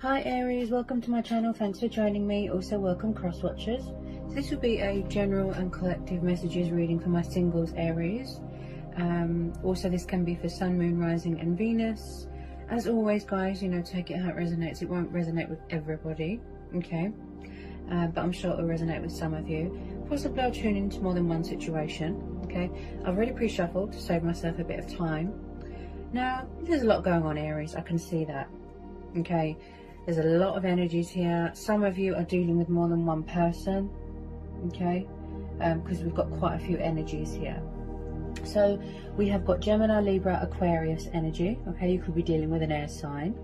Hi Aries, welcome to my channel. Thanks for joining me. Also welcome cross watchers. So this will be a general and collective messages reading for my singles Aries. Also this can be for Sun, Moon, Rising and Venus. As always guys, take it how it resonates. It won't resonate with everybody, okay? But I'm sure it will resonate with some of you. Possibly I'll tune into more than one situation, okay? I've already pre-shuffled to save myself a bit of time. Now, there's a lot going on Aries, I can see that, okay? There's a lot of energies here. Some of you are dealing with more than one person, okay? Because we've got quite a few energies here. So we have got Gemini, Libra, Aquarius energy, okay? You could be dealing with an air sign,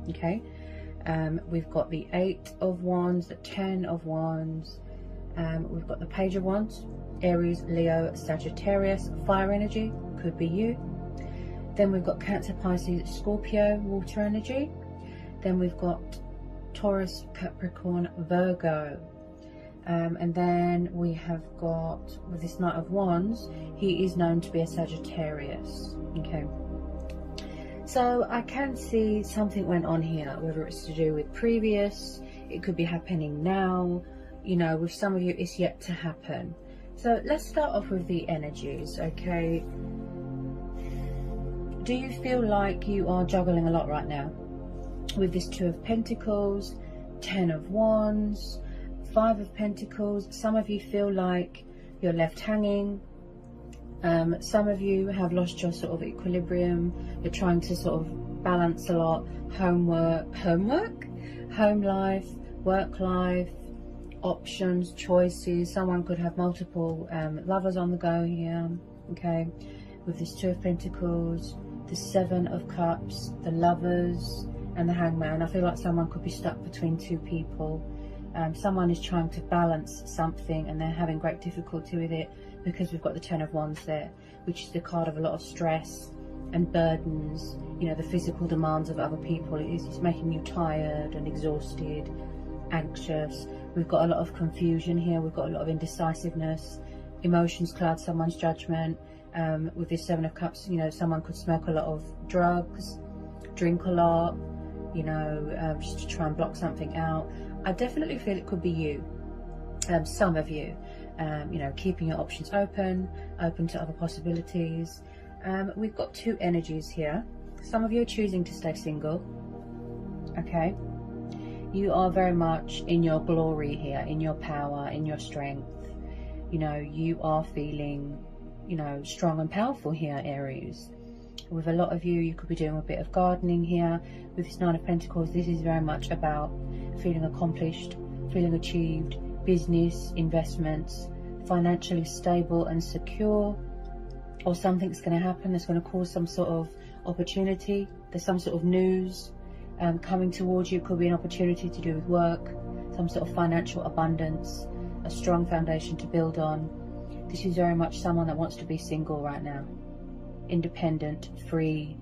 okay? We've got the 8 of Wands, the 10 of Wands, we've got the Page of Wands, Aries, Leo, Sagittarius, fire energy, could be you. Then we've got Cancer, Pisces, Scorpio, water energy. Then we've got Taurus, Capricorn, Virgo. And then we have got, with this Knight of Wands, he is known to be a Sagittarius. Okay. So I can see something went on here, whether it's to do with previous, it could be happening now, with some of you it's yet to happen. So let's start off with the energies, okay? Do you feel like you are juggling a lot right now? With this 2 of Pentacles, 10 of Wands, 5 of Pentacles, some of you feel like you're left hanging. Some of you have lost your sort of equilibrium. You're trying to sort of balance a lot. Home life, work life, options, choices. Someone could have multiple lovers on the go here, okay? With this 2 of Pentacles, the 7 of Cups, the Lovers, and the Hangman. I feel like someone could be stuck between 2 people. Someone is trying to balance something and they're having great difficulty with it because we've got the 10 of Wands there, which is the card of a lot of stress and burdens, the physical demands of other people. It's making you tired and exhausted, anxious. We've got a lot of confusion here. We've got a lot of indecisiveness. Emotions cloud someone's judgment. With this 7 of Cups, someone could smoke a lot of drugs, drink a lot, just to try and block something out. I definitely feel it could be you, some of you, keeping your options open to other possibilities. We've got 2 energies here. Some of you are choosing to stay single, okay? You are very much in your glory here, in your power, in your strength. You are feeling, strong and powerful here, Aries. With a lot of you, you could be doing a bit of gardening here. With this 9 of Pentacles, this is very much about feeling accomplished, feeling achieved, business, investments, financially stable and secure, or something's going to happen that's going to cause some sort of opportunity. There's some sort of news coming towards you. It could be an opportunity to do with work, some sort of financial abundance, a strong foundation to build on. This is very much someone that wants to be single right now. Independent, free,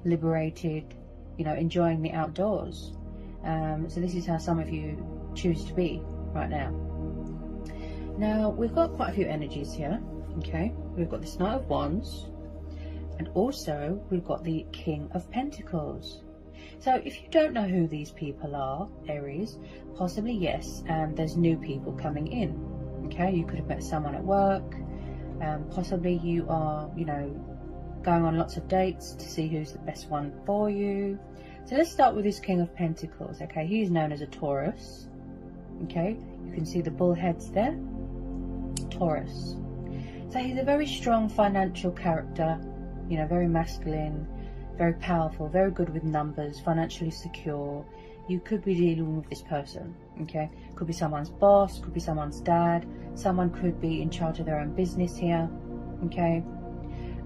liberated, enjoying the outdoors. So this is how some of you choose to be right now. Now we've got quite a few energies here, okay? We've got this Knight of Wands, and also we've got the King of Pentacles. So if you don't know who these people are, Aries, possibly yes, there's new people coming in, okay? You could have met someone at work, possibly you are, going on lots of dates to see who's the best one for you. So let's start with this King of Pentacles, okay? He is known as a Taurus, okay? You can see the bull heads there, Taurus. So he's a very strong financial character, very masculine, very powerful, very good with numbers, financially secure. You could be dealing with this person, okay? Could be someone's boss, could be someone's dad, someone could be in charge of their own business here, okay?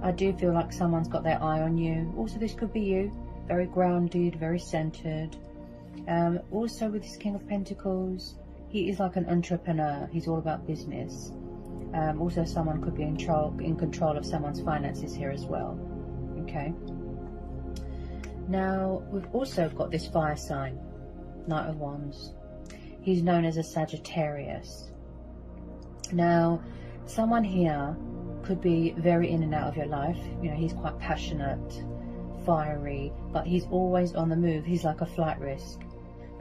I do feel like someone's got their eye on you. Also, this could be you, very grounded, very centered. Also, with this King of Pentacles, he is like an entrepreneur. He's all about business. Also, someone could be in control of someone's finances here as well. Okay. Now, we've also got this fire sign, Knight of Wands. He's known as a Sagittarius. Now, someone here could be very in and out of your life. He's quite passionate, fiery, but he's always on the move. He's like a flight risk.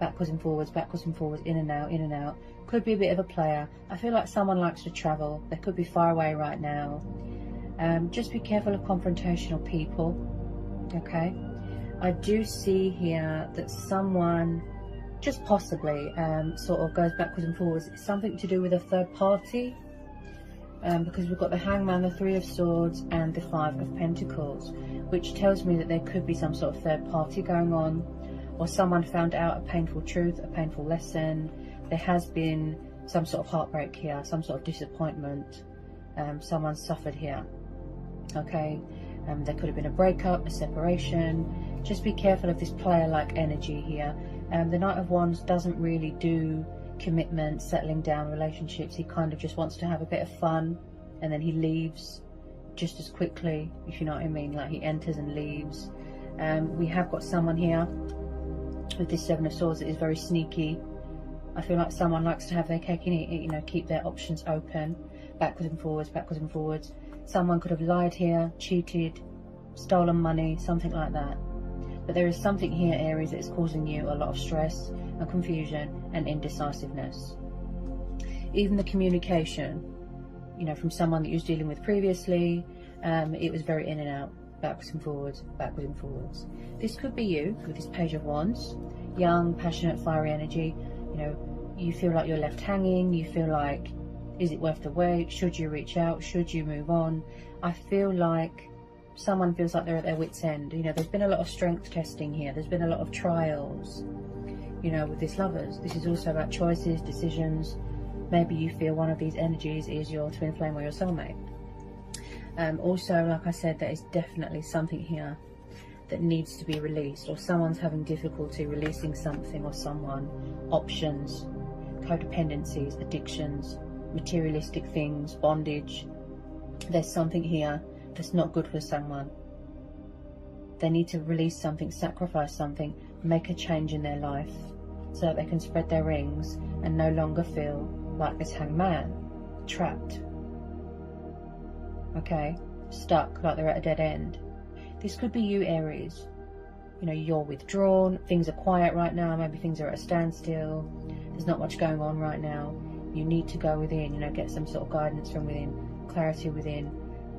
backwards and forwards, in and out, in and out. Could be a bit of a player. I feel like someone likes to travel. They could be far away right now. Just be careful of confrontational people, okay? I do see here that someone, just possibly, sort of goes backwards and forwards. It's something to do with a third party, because we've got the Hangman, the Three of Swords, and the Five of Pentacles, which tells me that there could be some sort of third party going on, or someone found out a painful truth, a painful lesson. There has been some sort of heartbreak here, some sort of disappointment. Someone suffered here, okay? There could have been a breakup, a separation. Just be careful of this player-like energy here. The Knight of Wands doesn't really do commitment, settling down relationships. He kind of just wants to have a bit of fun, and then he leaves just as quickly, if you know what I mean. Like, he enters and leaves. We have got someone here with this Seven of Swords that is very sneaky. I feel like someone likes to have their cake and eat it, you know, keep their options open, backwards and forwards, backwards and forwards. Someone could have lied here, cheated, stolen money, something like that. But there is something here, Aries, that is causing you a lot of stress and confusion and indecisiveness. Even the communication, you know, from someone that you was dealing with previously, it was very in and out, backwards and forwards, backwards and forwards. This could be you with this Page of Wands, young, passionate, fiery energy. You know, you feel like you're left hanging. You feel like, is it worth the wait? Should you reach out? Should you move on? I feel like someone feels like they're at their wit's end. You know, there's been a lot of strength testing here. There's been a lot of trials, you know, with this Lovers. This is also about choices, decisions. Maybe you feel one of these energies is your twin flame or your soulmate. Also, like I said, there is definitely something here that needs to be released, or someone's having difficulty releasing something or someone. Options, codependencies, addictions, materialistic things, bondage. There's something here that's not good for someone. They need to release something, sacrifice something, make a change in their life so that they can spread their wings and no longer feel like this hangman, trapped, okay, stuck, like they're at a dead end. This could be you, Aries. You know, you're withdrawn, things are quiet right now, maybe things are at a standstill, there's not much going on right now. You need to go within, you know, get some sort of guidance from within, clarity within,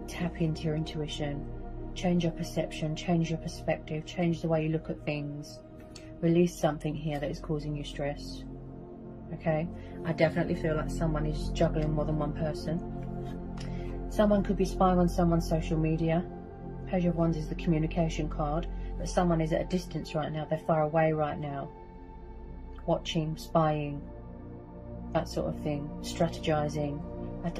tap into your intuition, change your perception, change your perspective, change the way you look at things, release something here that is causing you stress, okay? I definitely feel like someone is juggling more than one person. Someone could be spying on someone's social media. Page of Wands is the communication card, but someone is at a distance right now. They're far away right now, watching, spying, that sort of thing, strategizing.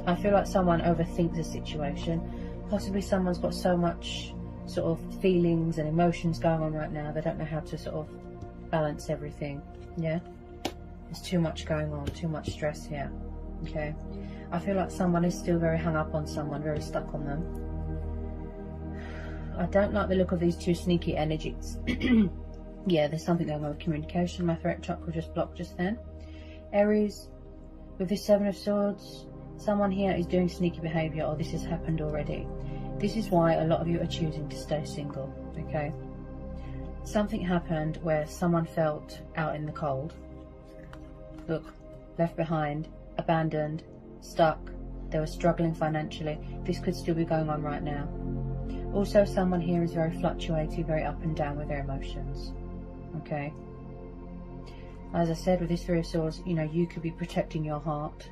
I feel like someone overthinks the situation. Possibly someone's got so much sort of feelings and emotions going on right now, they don't know how to sort of balance everything. Yeah, there's too much going on, too much stress here, okay? I feel like someone is still very hung up on someone, very stuck on them. I don't like the look of these two sneaky energies. Yeah, there's something going on with communication. My throat chakra just blocked just then. Aries, with this Seven of Swords, someone here is doing sneaky behaviour, or this has happened already. This is why a lot of you are choosing to stay single, okay? Something happened where someone felt out in the cold. Look, left behind, abandoned, stuck. They were struggling financially. This could still be going on right now. Also, someone here is very fluctuating, very up and down with their emotions, okay? As I said, with this Three of Swords, you know, you could be protecting your heart,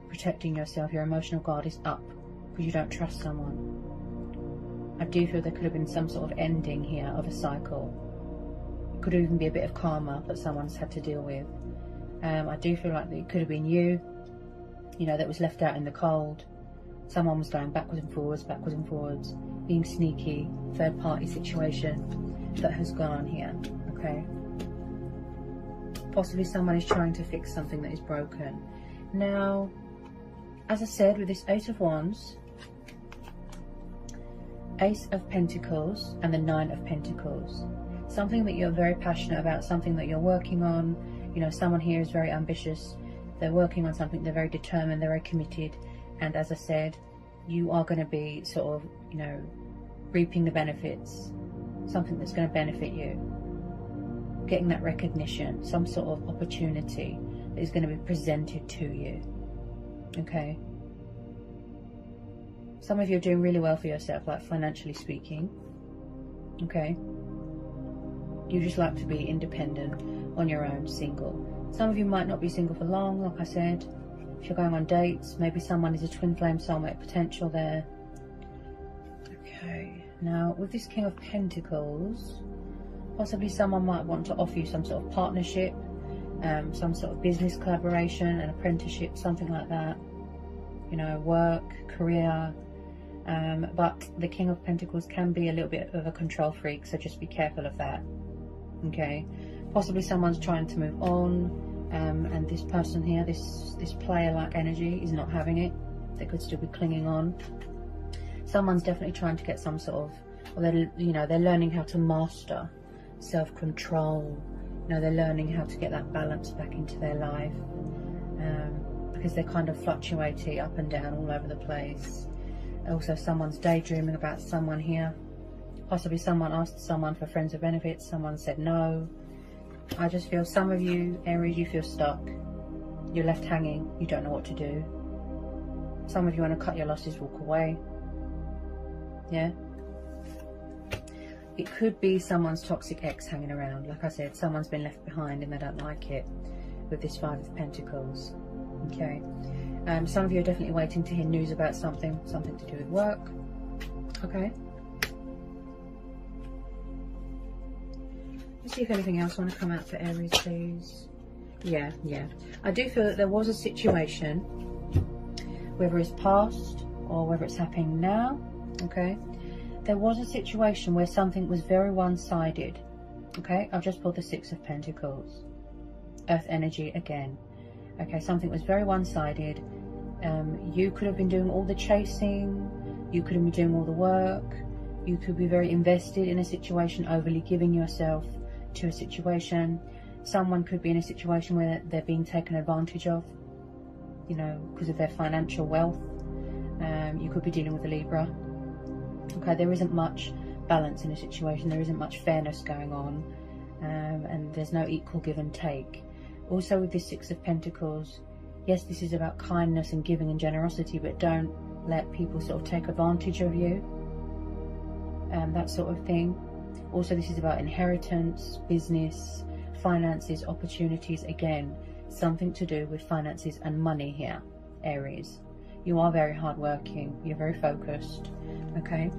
protecting yourself. Your emotional guard is up because you don't trust someone. I do feel there could have been some sort of ending here of a cycle. It could even be a bit of karma that someone's had to deal with. I do feel like it could have been you know, that was left out in the cold. Someone was going backwards and forwards, being sneaky, third party situation that has gone on here, okay? Possibly someone is trying to fix something that is broken. Now, as I said, with this Ace of Wands, Ace of Pentacles and the Nine of Pentacles, something that you're very passionate about, something that you're working on. You know, someone here is very ambitious. They're working on something, they're very determined, they're very committed. And as I said, you are going to be sort of, you know, reaping the benefits, something that's going to benefit you. getting that recognition, some sort of opportunity that is going to be presented to you. Okay. Some of you are doing really well for yourself, like financially speaking. Okay. You just like to be independent, on your own, single. Some of you might not be single for long, like I said. If you're going on dates, maybe someone is a twin flame soulmate potential there. Okay. Now, with this King of Pentacles, possibly someone might want to offer you some sort of partnership, some sort of business collaboration, an apprenticeship, something like that. You know, work, career. But the King of Pentacles can be a little bit of a control freak, so just be careful of that. Okay. Possibly someone's trying to move on, and this person here, this player-like energy, is not having it. They could still be clinging on. Someone's definitely trying to get some sort of, or they're learning how to master self-control. You know, they're learning how to get that balance back into their life, because they're kind of fluctuating up and down all over the place. Also, someone's daydreaming about someone here. Possibly someone asked someone for friends with benefits, someone said no. I just feel some of you, Aries, you feel stuck. You're left hanging, you don't know what to do. Some of you want to cut your losses, walk away. Yeah? It could be someone's toxic ex hanging around. Like I said, someone's been left behind and they don't like it, with this Five of Pentacles. Okay. Some of you are definitely waiting to hear news about something to do with work. Okay. Let's see if anything else want to come out for Aries, please. Yeah. I do feel that there was a situation, whether it's past or whether it's happening now. Okay. There was a situation where something was very one-sided. Okay. I've just pulled the Six of Pentacles. Earth energy again. Okay. Something was very one-sided. You could have been doing all the chasing. You could have been doing all the work. You could be very invested in a situation, overly giving yourself to a situation. Someone could be in a situation where they're being taken advantage of, you know, because of their financial wealth. You could be dealing with a Libra. Okay, there isn't much balance in a situation. There isn't much fairness going on, and there's no equal give and take. Also, with this Six of Pentacles, yes, this is about kindness and giving and generosity, but don't let people sort of take advantage of you, that sort of thing. Also, this is about inheritance, business, finances, opportunities. Again, something to do with finances and money here, Aries. You are very hardworking. You're very focused. Okay.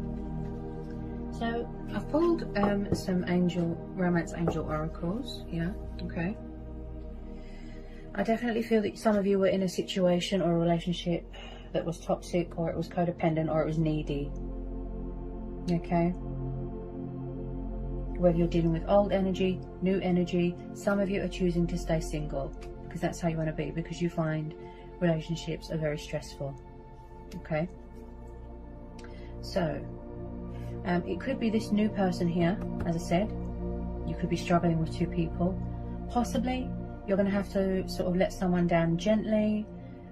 So I've pulled some romance angel oracles here. Okay. I definitely feel that some of you were in a situation or a relationship that was toxic, or it was codependent, or it was needy. Okay. Whether you're dealing with old energy, new energy, some of you are choosing to stay single because that's how you want to be, because you find relationships are very stressful. Okay. So, it could be this new person here, as I said. You could be struggling with two people. Possibly, you're going to have to sort of let someone down gently,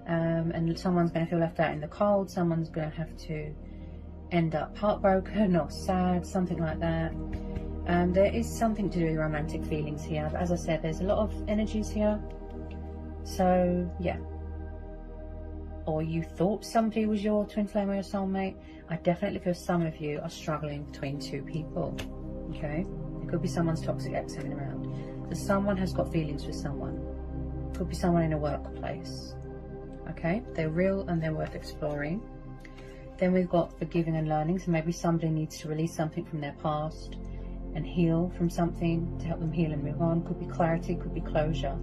and someone's going to feel left out in the cold. Someone's going to have to end up heartbroken or sad, something like that. There is something to do with romantic feelings here, but as I said, there's a lot of energies here. So, yeah. Or you thought somebody was your twin flame or your soulmate. I definitely feel some of you are struggling between two people. Okay? It could be someone's toxic ex hanging around. So someone has got feelings for someone. Could be someone in a workplace. Okay? They're real and they're worth exploring. Then we've got forgiving and learning. So maybe somebody needs to release something from their past and heal from something to help them heal and move on. Could be clarity, could be closure.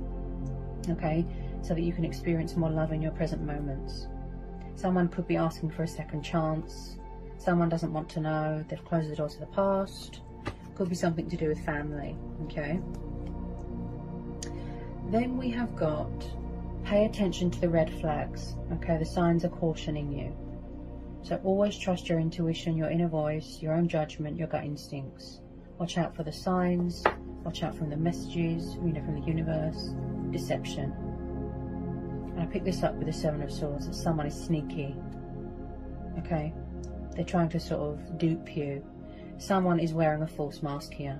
Okay? So that you can experience more love in your present moments. Someone could be asking for a second chance. Someone doesn't want to know. They've closed the door to the past. Could be something to do with family. Okay? Then we have got pay attention to the red flags. Okay? The signs are cautioning you. So always trust your intuition, your inner voice, your own judgment, your gut instincts. Watch out for the signs. Watch out from the messages, from the universe. Deception. And I pick this up with the Seven of Swords, that someone is sneaky. Okay? They're trying to sort of dupe you. Someone is wearing a false mask here.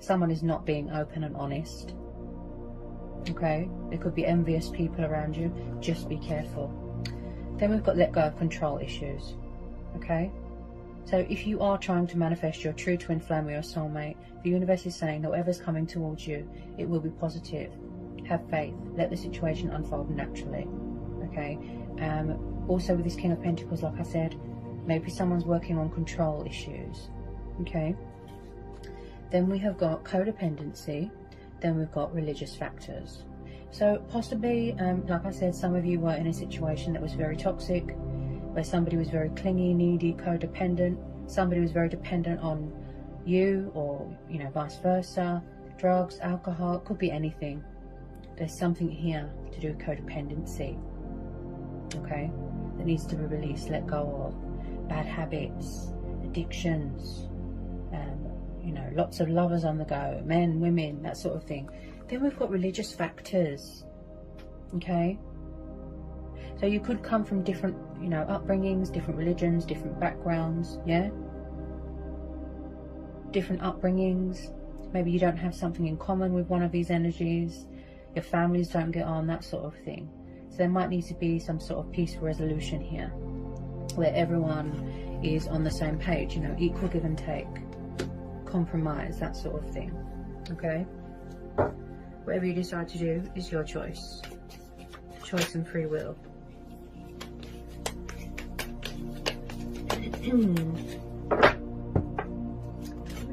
Someone is not being open and honest. Okay, there could be envious people around you. Just be careful. Then we've got let go of control issues. Okay, so if you are trying to manifest your true twin flame or your soulmate, the universe is saying that whatever's coming towards you, it will be positive. Have faith. Let the situation unfold naturally. Okay. Also with this King of Pentacles, like I said, maybe someone's working on control issues. Okay. Then we have got codependency. Then we've got religious factors. So possibly, like I said, some of you were in a situation that was very toxic, where somebody was very clingy, needy, codependent. Somebody was very dependent on you, or, you know, vice versa. Drugs, alcohol, it could be anything. There's something here to do with codependency. Okay, that needs to be released, let go of. Bad habits, addictions, you know, lots of lovers on the go, men, women, that sort of thing. Then we've got religious factors. Okay, so you could come from different, you know, upbringings, different religions, different backgrounds. Yeah, different upbringings. Maybe you don't have something in common with one of these energies. Your families don't get on, that sort of thing. So there might need to be some sort of peaceful resolution here, where everyone is on the same page, you know, equal give and take, compromise, that sort of thing. Okay, whatever you decide to do is your choice and free will. Do we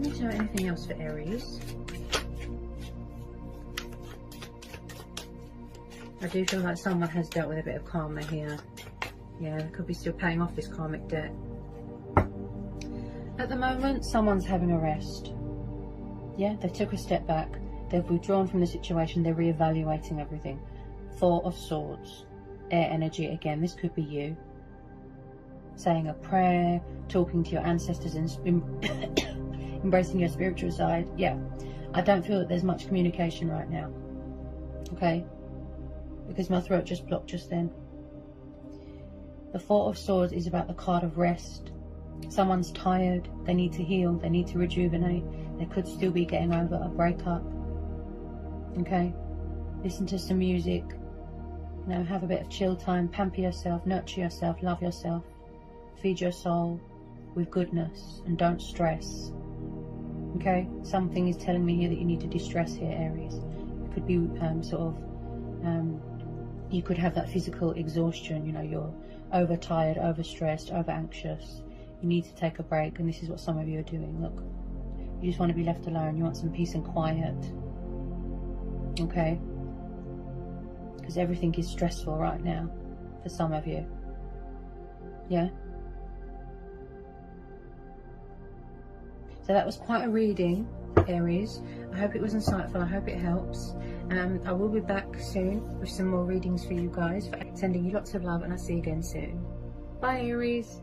need to know anything else for Aries? I do feel like someone has dealt with a bit of karma here. Yeah, they could be still paying off this karmic debt. At the moment, someone's having a rest. Yeah, they took a step back. They've withdrawn from the situation. They're reevaluating everything. Four of Swords. Air energy again. This could be you. Saying a prayer, talking to your ancestors, and embracing your spiritual side. Yeah, I don't feel that there's much communication right now. Okay, because my throat just blocked just then. The Four of Swords is about the card of rest. Someone's tired, they need to heal, they need to rejuvenate. They could still be getting over a breakup. Okay, listen to some music, you know, have a bit of chill time, pamper yourself, nurture yourself, love yourself, feed your soul with goodness, and don't stress. Okay, something is telling me here that you need to de-stress here, Aries. It could be you could have that physical exhaustion, you know, you're overtired, overstressed, over anxious. You need to take a break, and this is what some of you are doing. Look, you just want to be left alone, you want some peace and quiet. Okay, because everything is stressful right now for some of you. Yeah, so that was quite a reading, Aries. I hope it was insightful, I hope it helps. I will be back soon with some more readings for you guys. Sending you lots of love, and I'll see you again soon. Bye, Aries.